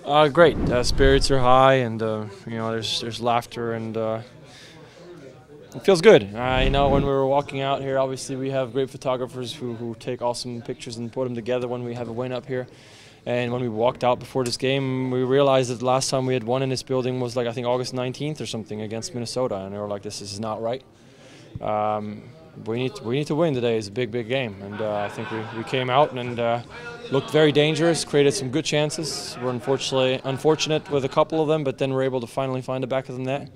Great. Spirits are high, and there's laughter, and it feels good. When we were walking out here, obviously we have great photographers who take awesome pictures and put them together when we have a win up here. And when we walked out before this game, we realized that the last time we had won in this building was I think August 19th or something against Minnesota, and they were like, "This is not right. We need to win today. It's a big game." And I think we came out and looked very dangerous, created some good chances. We're unfortunate with a couple of them, but then we're able to finally find the back of the net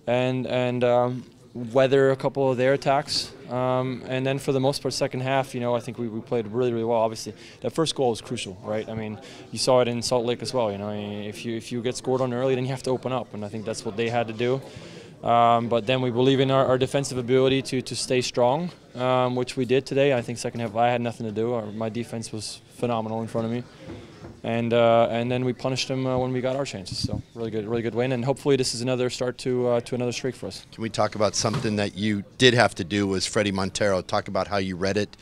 and weather a couple of their attacks. And then for the most part, second half, I think we played really well. Obviously, that first goal was crucial, right? I mean, you saw it in Salt Lake as well. If you get scored on early, then you have to open up, and I think that's what they had to do. But then we believe in our defensive ability to stay strong, which we did today. I think second half I had nothing to do. My defense was phenomenal in front of me, and then we punished them when we got our chances. So really good win, and hopefully this is another start to another streak for us. Can we talk about something that you did have to do? Was Freddie Montero? Talk about how you read it.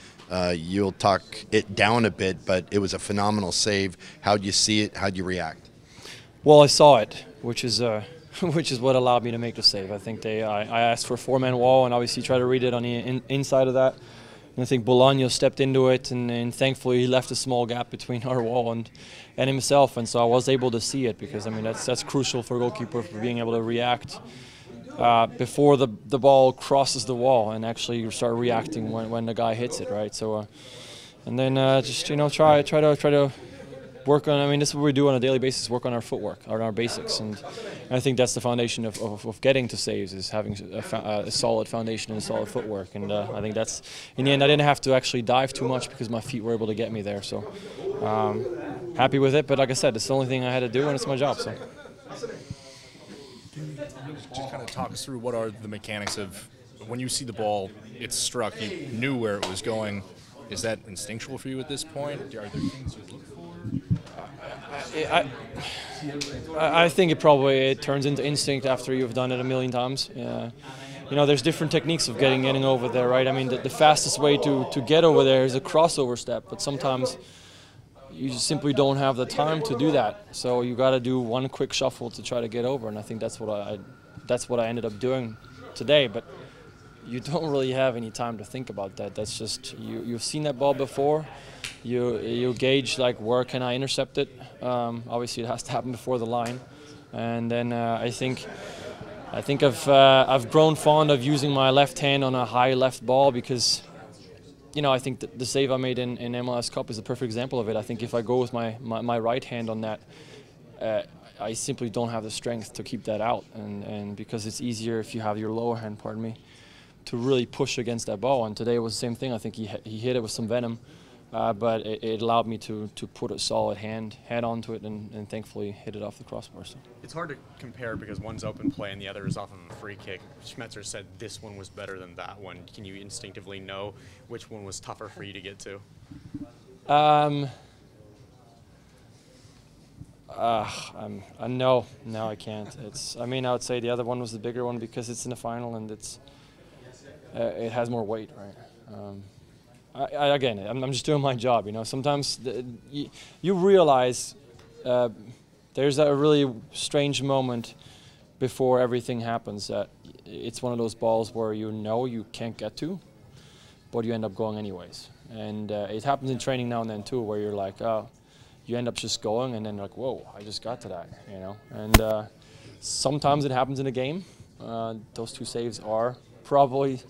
You'll talk it down a bit, but it was a phenomenal save. How'd you see it? How'd you react? Well, I saw it, which is what allowed me to make the save. I think I asked for a four-man wall, and obviously tried to read it on the inside of that. And I think Bolaño stepped into it, and thankfully he left a small gap between our wall and himself, and so I was able to see it, because I mean that's crucial for a goalkeeper, for being able to react before the ball crosses the wall, and actually you start reacting when the guy hits it, right? So and then just try to work on. I mean, this is what we do on a daily basis: work on our footwork, on our basics, and I think that's the foundation of getting to saves, is having a solid foundation and a solid footwork. And I think that's, in the end, I didn't have to actually dive too much because my feet were able to get me there. So happy with it. But like I said, it's the only thing I had to do, and it's my job. So. Just kind of talk us through what are the mechanics of when you see the ball, it's struck, you knew where it was going. Is that instinctual for you at this point? Are there things you look for? I think it turns into instinct after you've done it a million times. There's different techniques of getting over there, right? I mean, the fastest way to get over there is a crossover step, but sometimes you just simply don't have the time to do that. So you got to do one quick shuffle to try to get over, and I think that's what I ended up doing today. But you don't really have any time to think about that. That's just you've seen that ball before. You gauge where can I intercept it. Obviously, it has to happen before the line, and then I think I've grown fond of using my left hand on a high left ball, because I think the save I made in MLS Cup is a perfect example of it. I think if I go with my right hand on that, I simply don't have the strength to keep that out, and because it's easier if you have your lower hand, to really push against that ball. And today it was the same thing. I think he hit it with some venom, but it allowed me to put a solid head onto it, and thankfully hit it off the crossbar. So. It's hard to compare because one's open play and the other is off of a free kick. Schmetzer said this one was better than that one. Can you instinctively know which one was tougher for you to get to? No, I can't. I would say the other one was the bigger one because it's in the final and it has more weight, right? Again, I'm just doing my job. Sometimes you realize there's a really strange moment before everything happens, that it's one of those balls where you can't get to, but you end up going anyways. And it happens in training now and then too, where you're like, oh, you end up just going, and then you're like, whoa, I just got to that, And sometimes it happens in a game. Those two saves are probably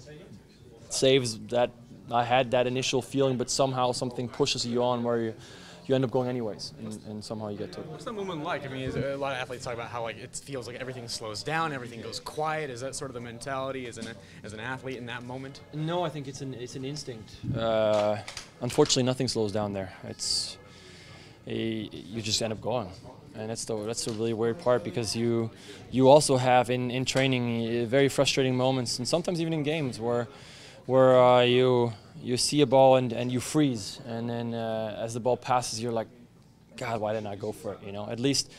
saves that I had that initial feeling, but somehow something pushes you on where you end up going anyways, and somehow you get to it. What's that moment like? I mean, a lot of athletes talk about how it feels like everything slows down, everything goes quiet. Is that sort of the mentality as an athlete in that moment? No, I think it's an instinct. Unfortunately, nothing slows down there. You just end up going. And that's the really weird part, because you also have in training very frustrating moments, and sometimes even in games where you see a ball and you freeze, and then as the ball passes, you're like, God, why didn't I go for it? At least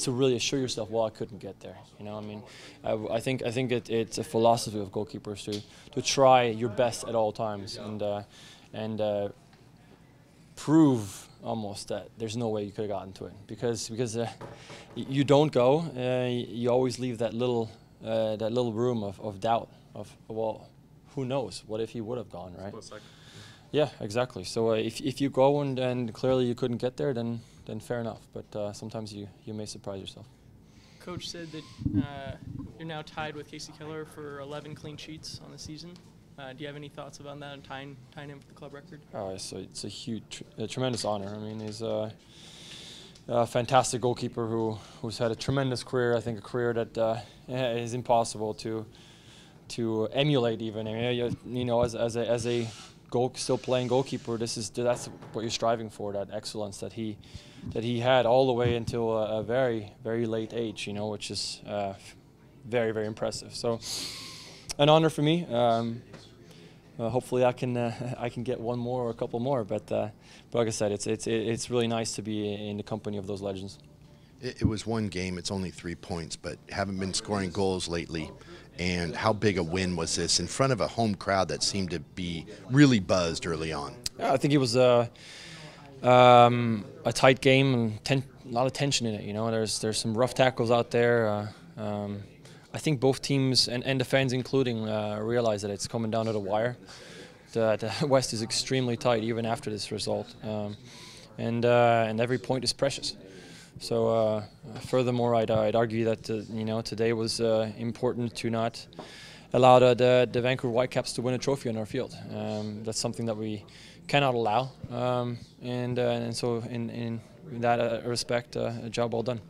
to really assure yourself, well, I couldn't get there. I think it's a philosophy of goalkeepers to try your best at all times and prove almost that there's no way you could have gotten to it because you don't go. You always leave that little room of doubt of, well, who knows? What if he would have gone, right? Yeah, exactly. So if you go and clearly you couldn't get there, then fair enough. But sometimes you may surprise yourself. Coach said that you're now tied with Casey Keller for 11 clean sheets on the season. Do you have any thoughts about that and tying him with the club record? So it's a huge, tremendous honor. I mean, he's a fantastic goalkeeper who's had a tremendous career. I think a career that is impossible to emulate even. I mean, as a still playing goalkeeper, that's what you're striving for, that excellence that he had all the way until a very, very late age, which is very, very impressive. So an honor for me. Hopefully I can get one more or a couple more, but like I said, it's really nice to be in the company of those legends. It was one game, it's only 3 points, but haven't been scoring goals lately. And how big a win was this in front of a home crowd that seemed to be really buzzed early on? Yeah, I think it was a tight game and a lot of tension in it. There's some rough tackles out there. I think both teams and the fans including realize that it's coming down to the wire. The West is extremely tight even after this result, and every point is precious. So furthermore, I'd argue that today was important to not allow the Vancouver Whitecaps to win a trophy on our field. That's something that we cannot allow, and so in that respect, a job well done.